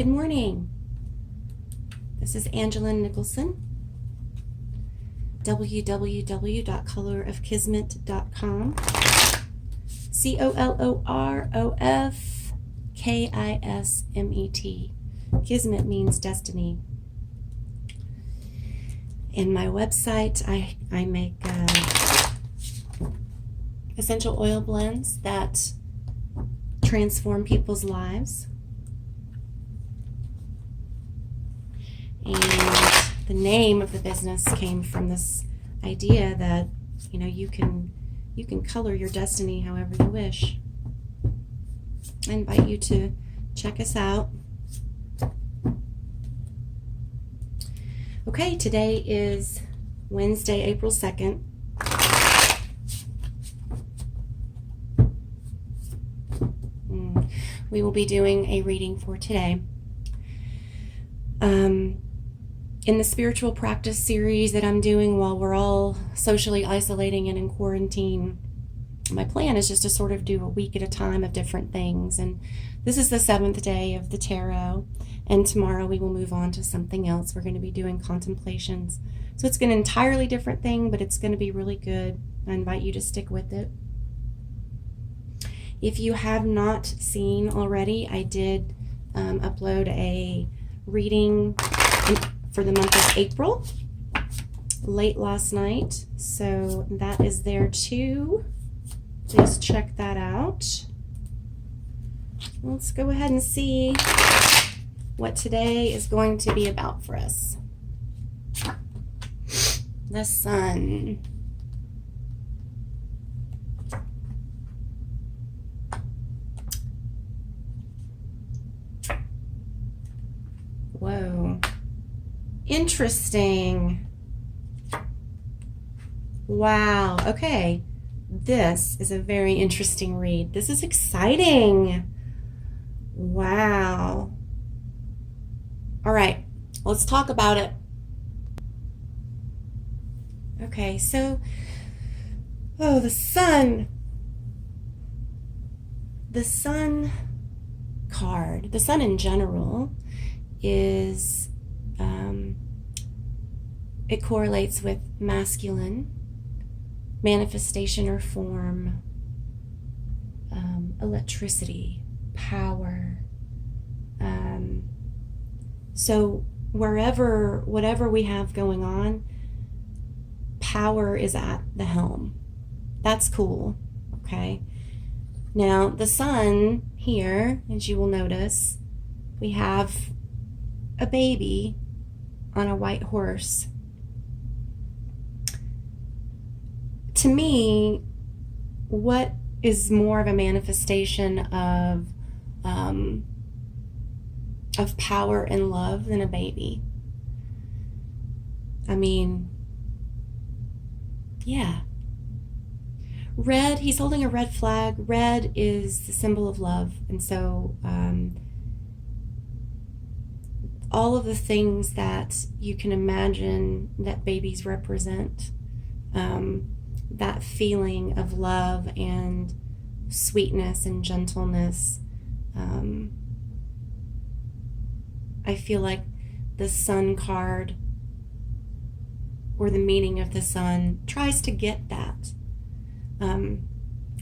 Good morning. This is Angelyn Nicholson, www.colorofkismet.com, COLOROFKISMET. Kismet means destiny. In my website, I make essential oil blends that transform people's lives. And the name of the business came from this idea that, you can color your destiny however you wish. I invite you to check us out. Okay, today is Wednesday, April 2nd. We will be doing a reading for today. In the spiritual practice series that I'm doing while we're all socially isolating and in quarantine, my plan is just to sort of do a week at a time of different things. And this is the 7th day of the tarot. And tomorrow we will move on to something else. We're going to be doing contemplations. So it's an entirely different thing, but it's going to be really good. I invite you to stick with it. If you have not seen already, I did upload a reading for the month of April late last night. So that is there too. Please check that out. Let's go ahead and see what today is going to be about for us. The sun. Whoa. Interesting. Wow. Okay. This is a very interesting read. This is exciting. Wow. All right. Let's talk about it. Okay. So, the sun. The sun card. The sun in general is it correlates with masculine manifestation or form, electricity, power. So whatever we have going on, power is at the helm. That's cool. Okay. Now the sun here, as you will notice, we have a baby on a white horse. To me, what is more of a manifestation of power and love than a baby? I mean, yeah. Red, he's holding a red flag. Red is the symbol of love. And so all of the things that you can imagine that babies represent, that feeling of love and sweetness and gentleness, I feel like the sun card, or the meaning of the sun, tries to get that.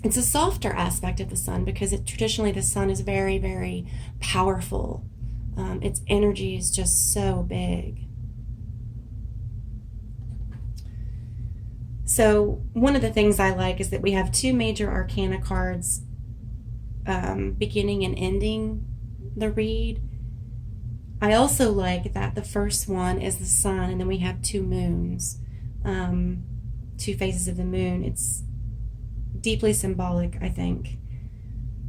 It's a softer aspect of the sun because traditionally the sun is very, very powerful. Its energy is just so big. So one of the things I like is that we have two major arcana cards beginning and ending the read. I also like that the first one is the sun, and then we have two moons, two phases of the moon. It's deeply symbolic, I think,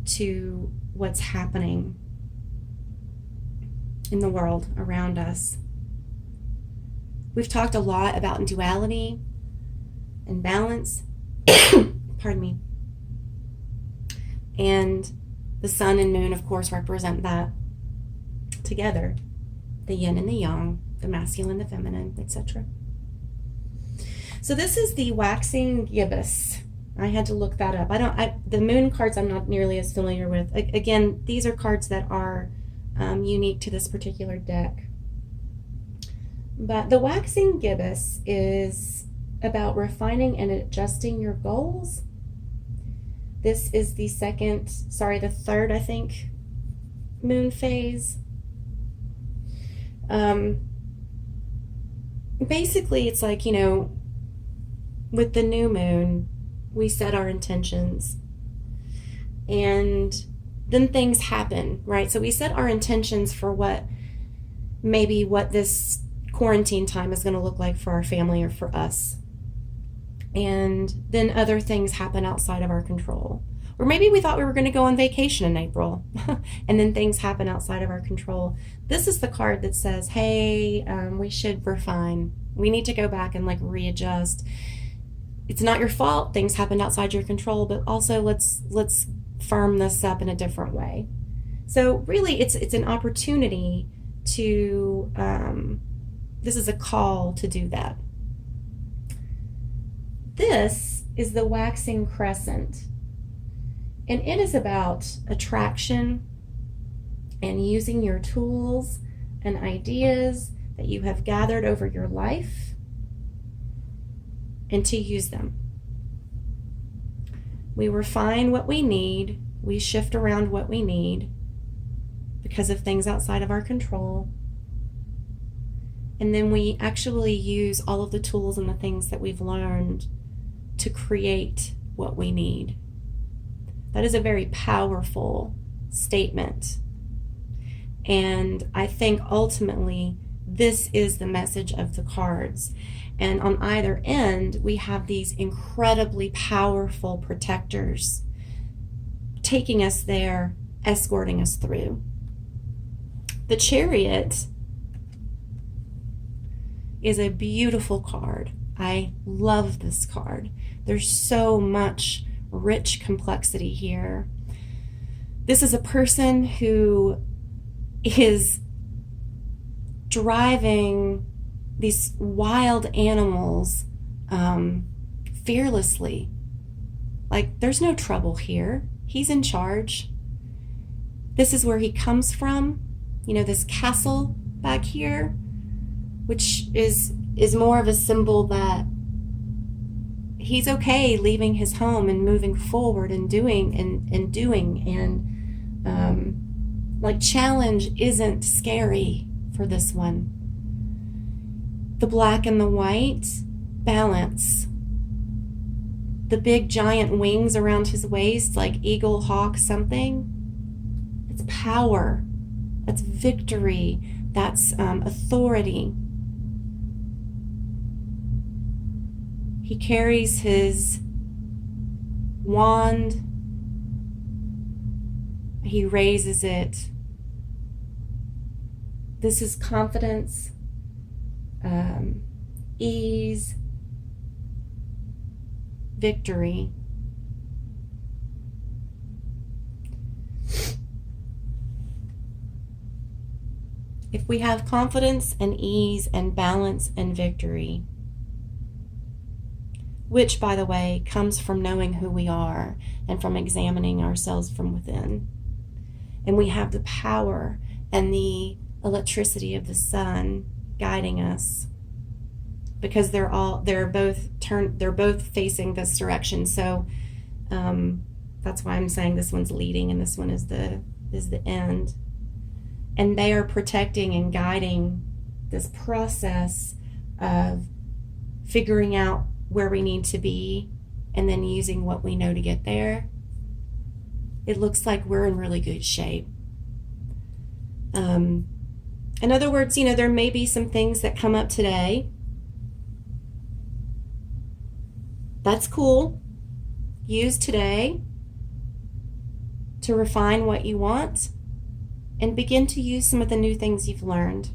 to what's happening in the world around us. We've talked a lot about duality and balance, pardon me, and the sun and moon, of course, represent that together, the yin and the yang, the masculine, the feminine, etc. So this is the waxing gibbous. I had to look that up. The moon cards I'm not nearly as familiar with. Again, these are cards that are unique to this particular deck. But the waxing gibbous is about refining and adjusting your goals. This is the third, I think, moon phase. Basically, it's like, with the new moon, we set our intentions. And then things happen, right? So we set our intentions for what this quarantine time is going to look like for our family or for us. And then other things happen outside of our control. Or maybe we thought we were going to go on vacation in April, and then things happen outside of our control. This is the card that says, hey, we should refine. We need to go back and readjust. It's not your fault. Things happened outside your control, but also let's firm this up in a different way. So really, it's an opportunity to, this is a call to do that. This is the waxing crescent, and it is about attraction and using your tools and ideas that you have gathered over your life and to use them. We refine what we need, we shift around what we need because of things outside of our control. And then we actually use all of the tools and the things that we've learned to create what we need. That is a very powerful statement. And I think ultimately this is the message of the cards. And on either end, we have these incredibly powerful protectors taking us there, escorting us through. The Chariot is a beautiful card. I love this card. There's so much rich complexity here. This is a person who is driving these wild animals fearlessly. There's no trouble here. He's in charge. This is where he comes from. This castle back here, which is more of a symbol that he's okay leaving his home and moving forward and doing. Challenge isn't scary for this one. The black and the white, balance. The big giant wings around his waist, like eagle, hawk, something. It's power. That's victory. That's authority. He carries his wand. He raises it. This is confidence, ease, victory. If we have confidence and ease and balance and victory, which, by the way, comes from knowing who we are and from examining ourselves from within, and we have the power and the electricity of the sun guiding us, because they're both facing this direction. So that's why I'm saying this one's leading and this one is the end. And they are protecting and guiding this process of figuring out where we need to be and then using what we know to get there. It looks like we're in really good shape. In other words, there may be some things that come up today. That's cool. Use today to refine what you want and begin to use some of the new things you've learned.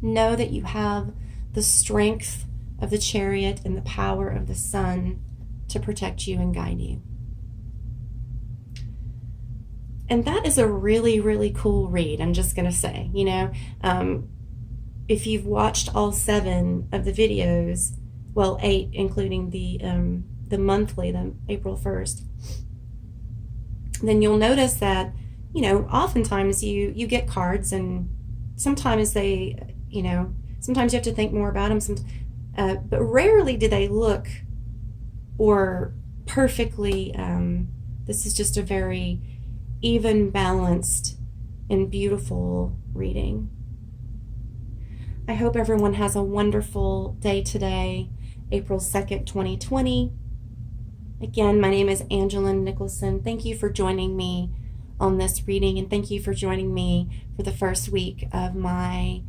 Know that you have the strength of the Chariot and the power of the sun to protect you and guide you. And that is a really, really cool read, I'm just going to say. If you've watched all 7 of the videos, well, 8, including the monthly, the April 1st, then you'll notice that, oftentimes you get cards, and sometimes sometimes you have to think more about them. But rarely do they look or perfectly. This is just a very even, balanced, and beautiful reading. I hope everyone has a wonderful day today, April 2nd, 2020. Again, my name is Angelyn Nicholson. Thank you for joining me on this reading, and thank you for joining me for the first week of my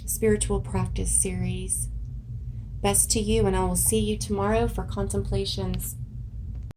spiritual practice series. Best to you, and I will see you tomorrow for contemplations.